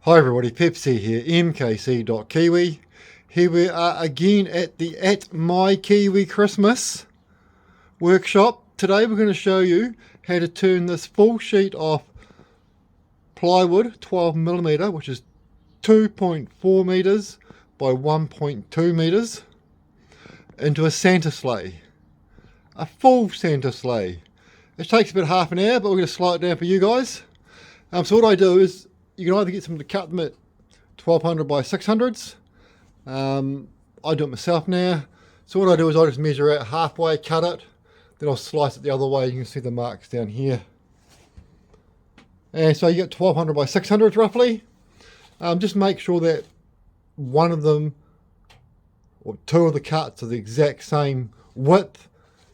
Hi everybody, Pepsi here, mkc.kiwi. Here we are again at My Kiwi Christmas workshop. Today we're going to show you how to turn this full sheet of plywood, 12mm, which is 2.4 meters by 1.2 meters, into a Santa sleigh. A full Santa sleigh. It takes about half an hour, but we're going to slow it down for you guys. So what I do is, you can either get someone to cut them at 1200 by 600s. I do it myself now. So what I do is I just measure out halfway, cut it, then I'll slice it the other way. You can see the marks down here. And so you get 1200 by 600s roughly. Just make sure that one of them or two of the cuts are the exact same width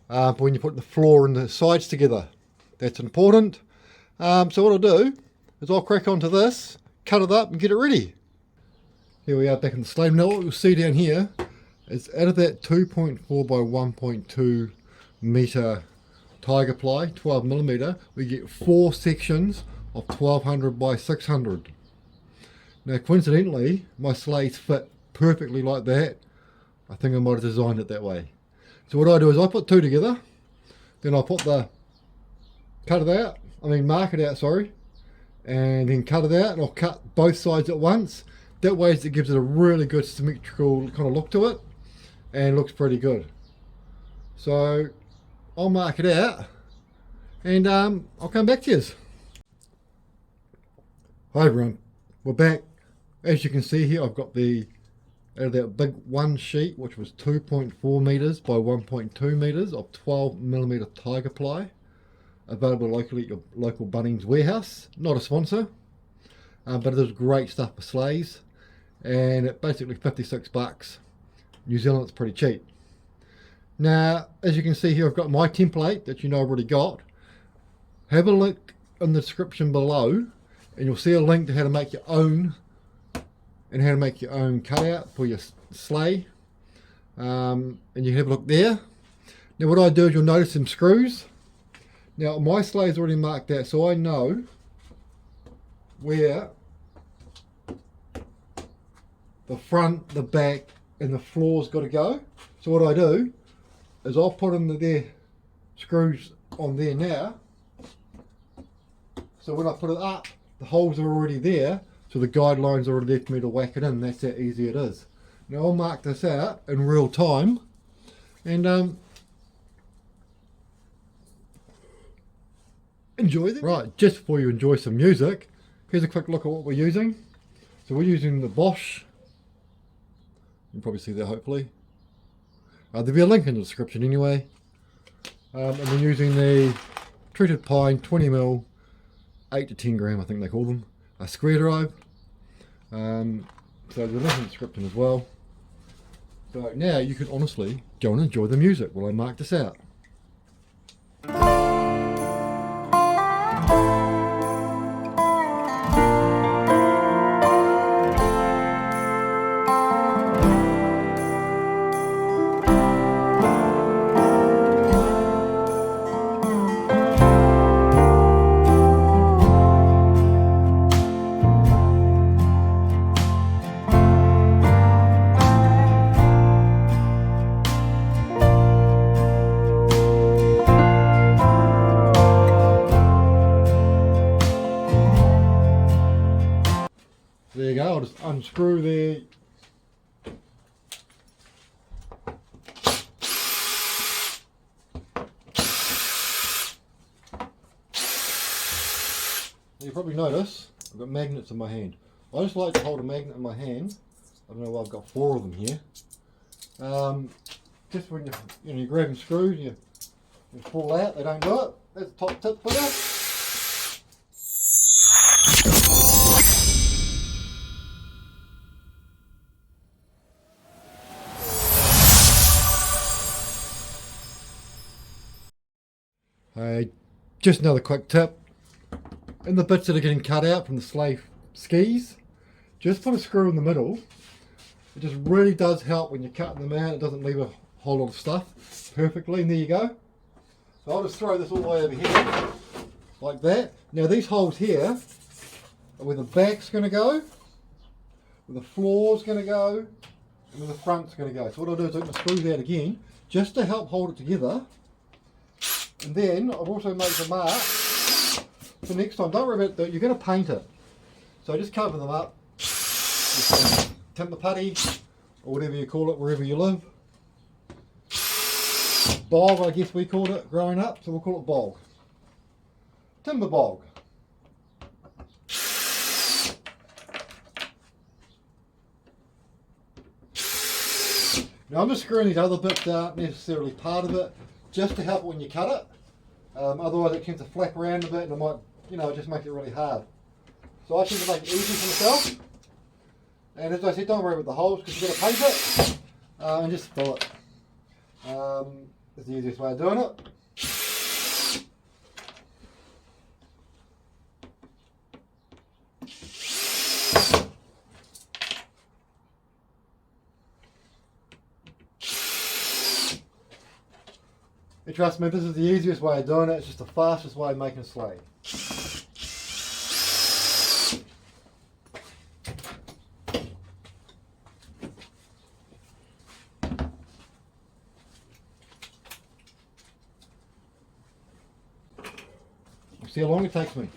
when you put the floor and the sides together. That's important. So what I'll do is I'll crack onto this, cut it up and get it ready. Here we are back in the sleigh. Now what you'll see down here is out of that 2.4 by 1.2 meter tiger ply, 12mm, we get 4 sections of 1200 by 600. Now coincidentally, my sleighs fit perfectly like that. I think I might have designed it that way. So what I do is I put two together, then I put mark it out, sorry, and then cut it out, and I'll cut both sides at once. That way it gives it a really good symmetrical kind of look to it, and looks pretty good. So I'll mark it out, and I'll come back to you. Hi everyone, we're back. As you can see here, I've got out of that big one sheet, which was 2.4 meters by 1.2 meters of 12mm tiger ply, available locally at your local Bunnings warehouse. Not a sponsor, but it is great stuff for sleighs, and at basically 56 bucks. New Zealand's pretty cheap. Now, as you can see here, I've got my template that you know I've already got. Have a look in the description below, and you'll see a link to how to make your own, and how to make your own cutout for your sleigh. And you can have a look there. Now what I do is you'll notice some screws. Now my sleigh's already marked out, so I know where the front, the back and the floor's got to go. So what I do is I'll put in their screws on there now. So when I put it up, the holes are already there, so the guidelines are already there for me to whack it in. That's how easy it is. Now I'll mark this out in real time, and enjoy them. Right, just before you enjoy some music, here's a quick look at what we're using. So we're using the Bosch. You can probably see that hopefully. There'll be a link in the description anyway. And we're using the treated pine 20mm, 8 to 10 gram I think they call them, a square drive. So there's a link in the description as well. So now you can honestly go and enjoy the music while I mark this out. There you go, I'll just unscrew there. You probably notice I've got magnets in my hand. I just like to hold a magnet in my hand. I don't know why I've got 4 of them here. Just when you're grabbing screws, you fall out, they don't do it. That's the top tip for that. Just another quick tip, in the bits that are getting cut out from the sleigh skis, just put a screw in the middle. It just really does help when you're cutting them out. It doesn't leave a whole lot of stuff perfectly, and there you go. So I'll just throw this all the way over here like that. Now these holes here where the back's going to go, where the floor's going to go, and where the front's going to go. So what I'll do is take the screws out again, just to help hold it together. And then I've also made the mark for next time. Don't worry about that, you're going to paint it. So just cover them up, just timber putty, or whatever you call it, wherever you live. Bog, I guess we called it growing up, so we'll call it bog. Timber bog. Now I'm just screwing these other bits that aren't necessarily part of it, just to help it when you cut it. Otherwise it tends to flap around a bit and it might, just make it really hard. So I tend to make it easy for myself. And as I said, don't worry about the holes because you've got to paint it and just fill it. That's the easiest way of doing it. And trust me, this is the easiest way of doing it. It's just the fastest way of making a sleigh. See how long it takes me.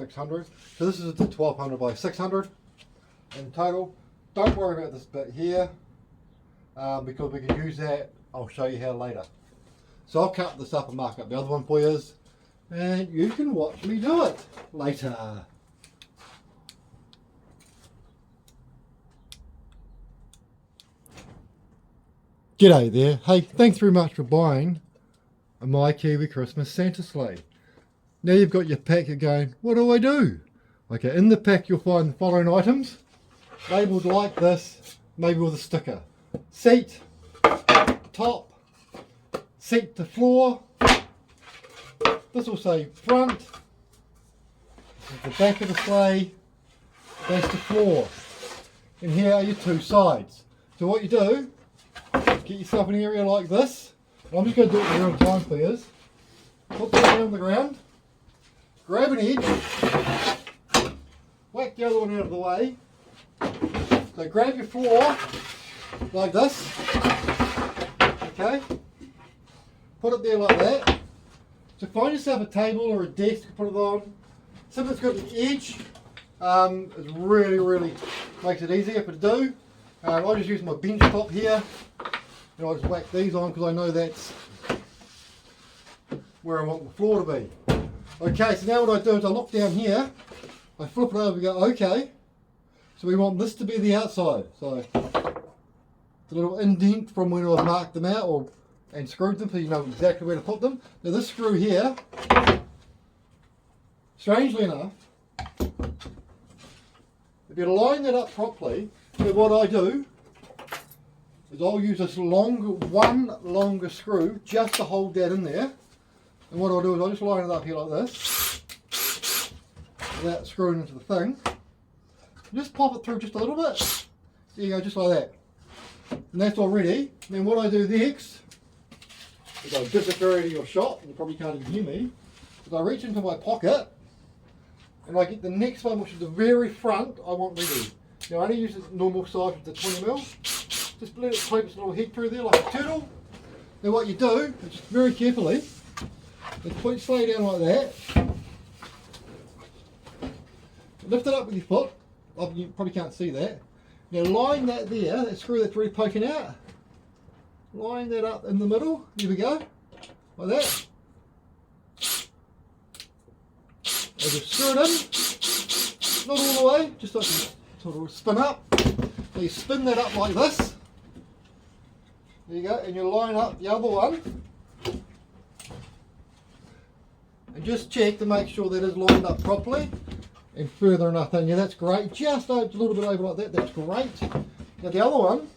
.600. So this is the 1200 by 600 in total. Don't worry about this bit here because we can use that. I'll show you how later. So I'll cut this up and mark up the other one for you, and you can watch me do it later. G'day there. Hey, thanks very much for buying a My Kiwi Christmas Santa sleigh. Now you've got your pack, you're going, what do I do? Okay, in the pack you'll find the following items, labelled like this, maybe with a sticker. Seat, top, seat to floor. This will say front, this is the back of the sleigh, that's the floor. And here are your two sides. So what you do, get yourself an area like this. I'm just going to do it in real time for you. Put that down on the ground. Grab an edge, whack the other one out of the way. So grab your floor like this, okay, put it there like that. So find yourself a table or a desk to put it on. Something that's got an edge is really makes it easier to do. I just use my bench top here and I just whack these on because I know that's where I want the floor to be. Okay, so now what I do is I look down here, I flip it over and go, okay, so we want this to be the outside. So the little indent from when I've marked them out and screwed them so you know exactly where to put them. Now this screw here, strangely enough, if you line that up properly, then what I do is I'll use this one longer screw just to hold that in there. And what I'll do is I'll just line it up here like this, without screwing into the thing. Just pop it through just a little bit. There you go, just like that. And that's all ready. Then what I do next is I disappear out of your shot, and you probably can't even hear me, is I reach into my pocket and I get the next one, which is the very front I want ready. Now I only use the normal size with the 20mm. Just let it poke its little head through there like a turtle. Then what you do, is just very carefully, just put your sleigh down like that. Lift it up with your foot. Oh, you probably can't see that. Now line that there, that screw that's really poking out. Line that up in the middle. Here we go. Like that. I just screw it in. Not all the way, just like sort of spin up. So you spin that up like this. There you go, and you line up the other one. And just check to make sure that is lined up properly and further enough in. Yeah, that's great. Just a little bit over like that, that's great. Now the other one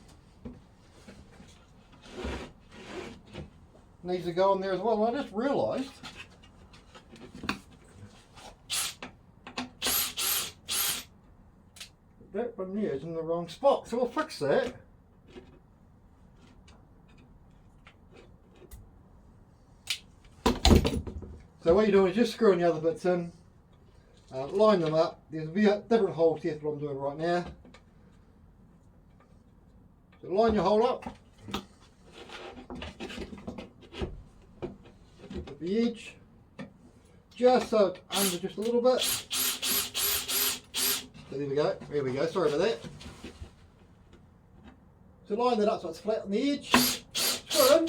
needs to go in there as well. And I just realised that one there is in the wrong spot, so we'll fix that. So what you're doing is just screwing the other bits in, line them up. There's different holes here, that's what I'm doing right now. So line your hole up, the edge, just so it's under just a little bit. So there we go, sorry about that. So line that up so it's flat on the edge, screw it in,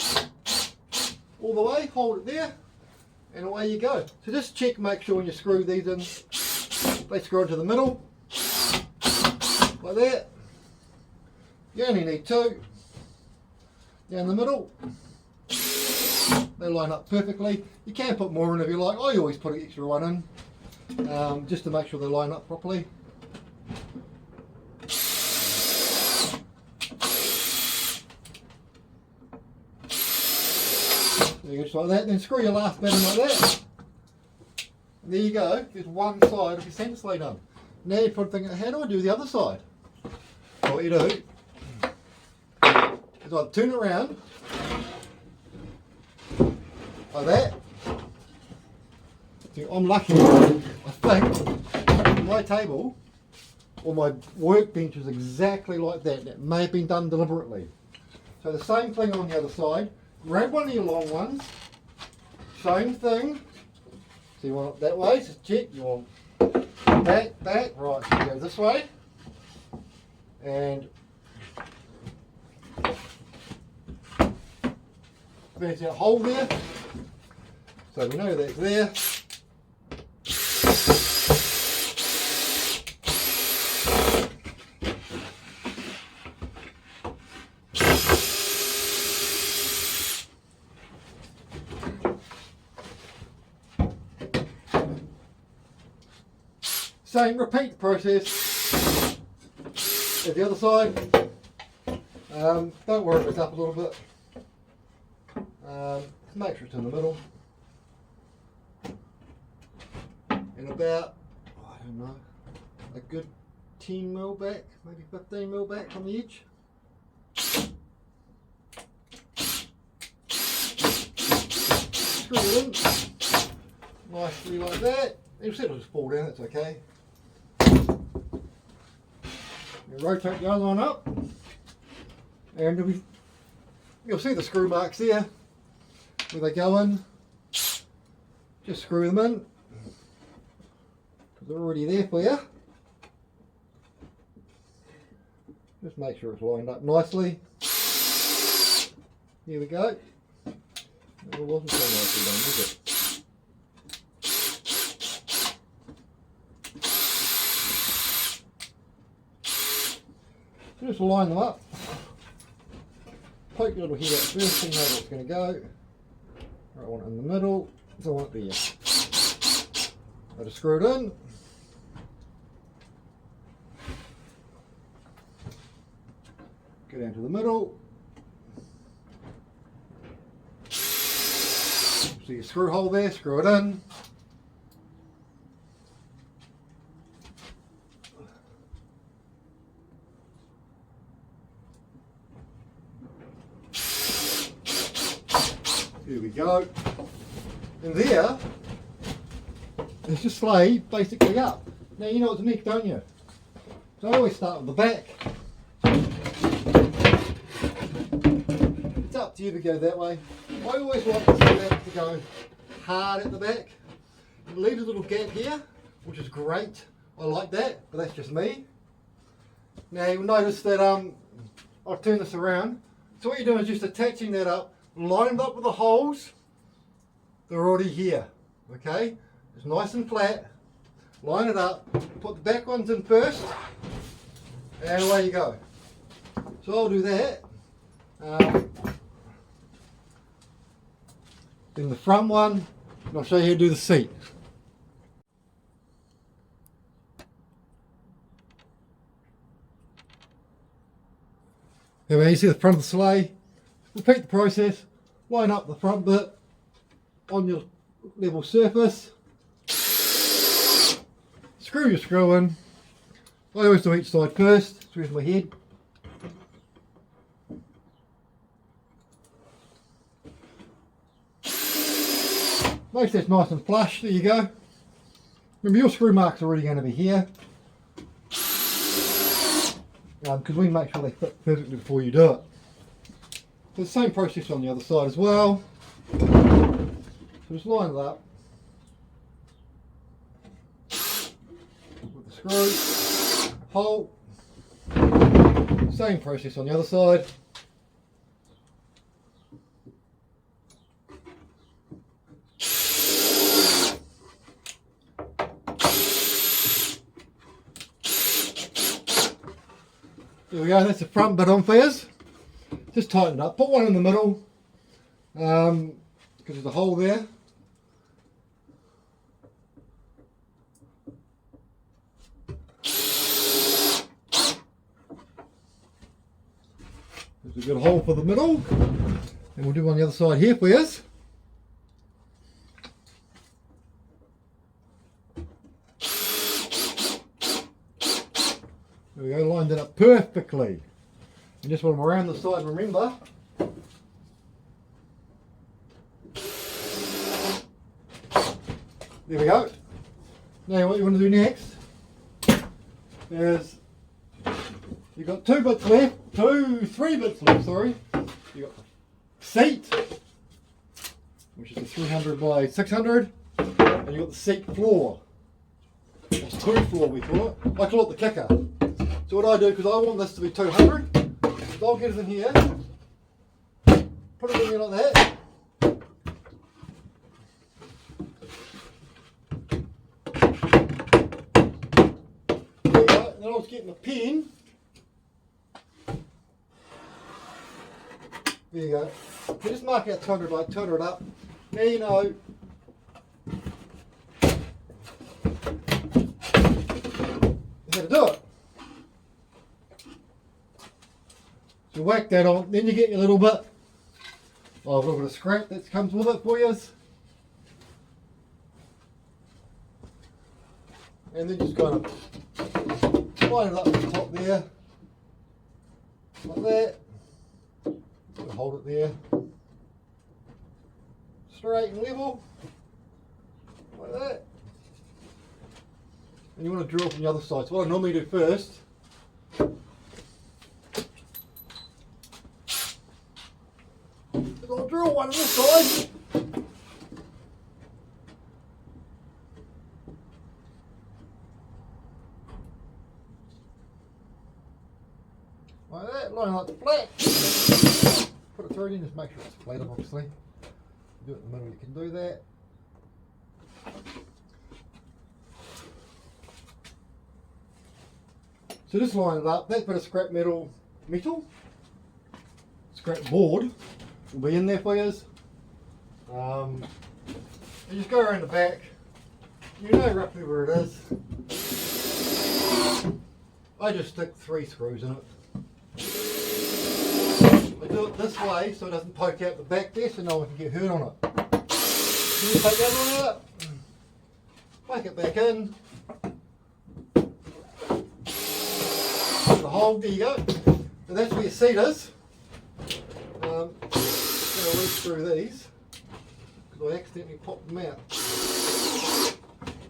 all the way, hold it there, and away you go. So just check, make sure when you screw these in, they screw into the middle, like that. You only need 2, down the middle. They line up perfectly. You can put more in if you like. I always put an extra one in, just to make sure they line up properly. There you go, just like that. Then screw your last bit in like that. And there you go. There's one side of your centre sleigh done. Now you're probably thinking, how do I do the other side? Well, what you do is I turn it around like that. See, I'm lucky, I think, my table or my workbench is exactly like that. That may have been done deliberately. So the same thing on the other side. Grab one of your long ones, same thing. So you want it that way, so check, you want back, right, so you go this way. And there's that hole there, so we know that's there. Same, repeat the process at the other side. Don't worry if it's up a little bit. Make sure it's in the middle. And about, I don't know, a good 10 mil back, maybe 15 mil back from the edge. Screw it in nicely like that. You'll see it'll just fall down, it's okay. You rotate the other one up, and you'll see the screw marks there where they go in. Just screw them in because they're already there for you. Just make sure it's lined up nicely. Here we go. It wasn't so nicely done, was it? Just line them up, poke your little head out first, so you know where it's going to go. I want it in the middle, so I want it there. I just screw it in. Go down to the middle. See your screw hole there, screw it in. Here we go. And there, there's your sleigh basically up. Now you know what's next, don't you? So I always start with the back. It's up to you to go that way. I always like the back to go hard at the back. It leaves a little gap here, which is great. I like that, but that's just me. Now you'll notice that I've turned this around. So what you're doing is just attaching that up, line it up with the holes. They're already here, okay? It's nice and flat. Line it up, put the back ones in first, and away you go. So I'll do that. Then the front one, and I'll show you how to do the seat. Here you see the front of the sleigh. Repeat the process. Line up the front bit on your level surface. Screw your screw in. I always do each side first. Where's my head? Make sure that's nice and flush. There you go. Remember, your screw marks are already going to be here. Because we make sure they fit perfectly before you do it. So the same process on the other side as well. So just line it up with the screw, hole, same process on the other side. There we go, that's the front bit on for you. Just tighten it up, put one in the middle, because there's a hole there. There's a good hole for the middle, and we'll do on the other side here for you. There we go, lined it up perfectly. And just want them around the side, remember. There we go. Now what you want to do next is you've got three bits left, sorry. You've got the seat, which is a 300 by 600, and you've got the seat floor. It's 2 floor we call it. I call it the kicker. So what I do, because I want this to be 200, is I'll get it in here, put it in here like that. There you go. Then I was getting a pen. There you go. You just mark out 200 by 200 up. Now you know how to do it. So whack that on, then you get your little bit of a little bit of scrap that comes with it for you. And then just kind of line it up at the top there, like that. Just hold it there, straight and level, like that. And you want to drill from the other side. So what I normally do first, is I'll drill one on this side. Like that, line up flat. Put it through in, just make sure it's flat obviously. Do it in the middle, you can do that. So just line it up, that bit of scrap metal, scrap board will be in there for you. You just go around the back, you know roughly where it is. I just stick 3 screws in it. I do it this way so it doesn't poke out the back there so no one can get hurt on it. Then you take the other one out, poke it back in. The hole, there you go. And that's where your seat is. I'm going to reach through these because I accidentally popped them out.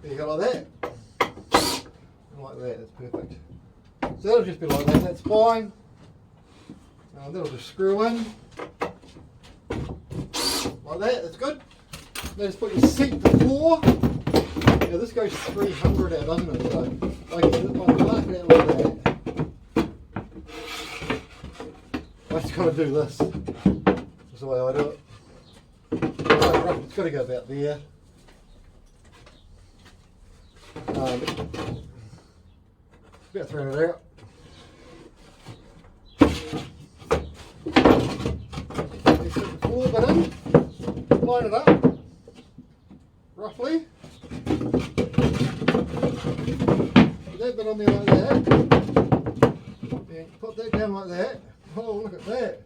There you go, like that. And like that, that's perfect. So that'll just be like that, that's fine. That'll just screw in. Like that, that's good. Now just put your seat to the floor. Now this goes 300 out, doesn't it? So I can mark it out like that. I just got to do this. That's the way I do it. It's got to go about there. About 300 out. Put the floor bit in, line it up, roughly. Put that bit on there like that. And put that down like that. Oh, look at that.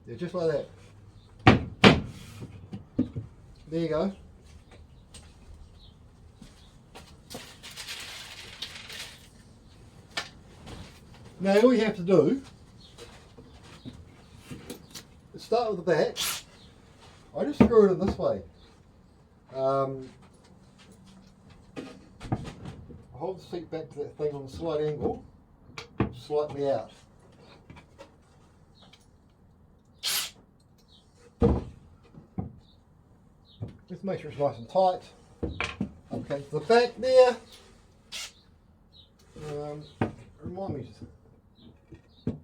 Yeah, just like that. There you go. Now all you have to do is start with the back. I just screw it in this way. I hold the seat back to that thing on a slight angle, slightly out. Just make sure it's nice and tight. Okay, to the back there. Remind me. There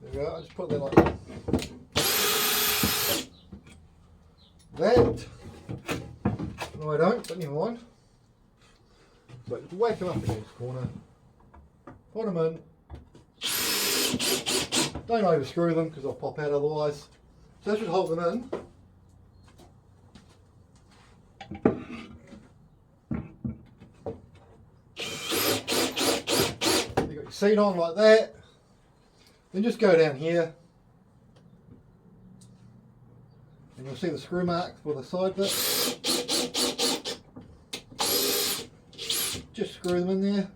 we go. I just put that like that. No, I don't, but never mind. So just whack them up against the corner. Put them in. Don't overscrew them because they'll pop out otherwise. So that should hold them in. You've got your seat on like that. Then just go down here. And you'll see the screw marks for the side bit. Just screw them in there.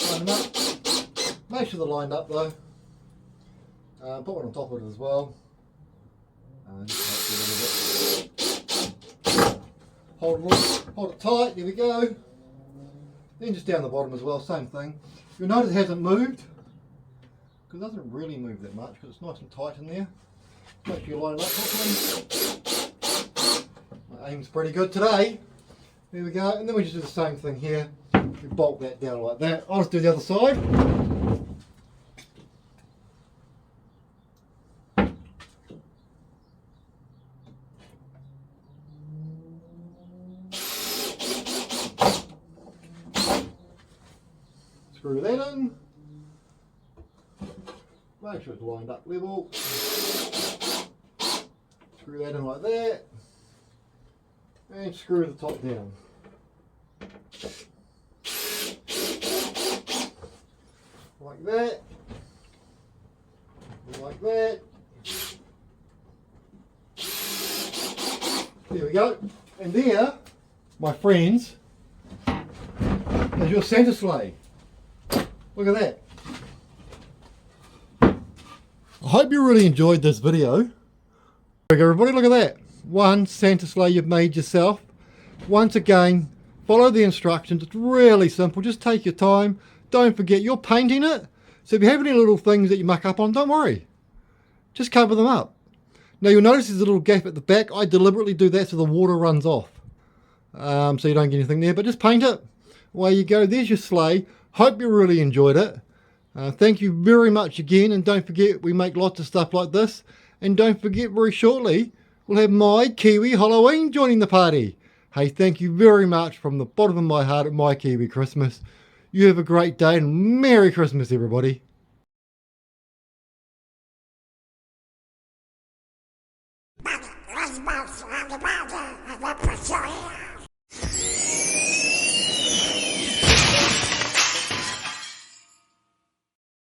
Line them up. Make sure they're lined up though. Put one on top of it as well. Just hold it tight, there we go. Then just down the bottom as well, same thing. You'll notice it hasn't moved, because it doesn't really move that much, because it's nice and tight in there. Make sure you line it up properly. My aim's pretty good today. There we go, and then we just do the same thing here. We bolt that down like that. I'll just do the other side. Screw that in. Make sure it's lined up level. Screw that in like that. And screw the top down. Like that. Like that. There we go. And there, my friends, is your Santa sleigh. Look at that. I hope you really enjoyed this video. Everybody, look at that. One Santa sleigh you've made yourself. Once again, follow the instructions. It's really simple. Just take your time. Don't forget, you're painting it. So if you have any little things that you muck up on, don't worry. Just cover them up. Now you'll notice there's a little gap at the back. I deliberately do that so the water runs off. So you don't get anything there, but just paint it. Away you go. There's your sleigh. Hope you really enjoyed it. Thank you very much again, and don't forget we make lots of stuff like this. And don't forget, very shortly we'll have My Kiwi Halloween joining the party. Hey, thank you very much from the bottom of my heart at My Kiwi Christmas. You have a great day and Merry Christmas, everybody. Christmas,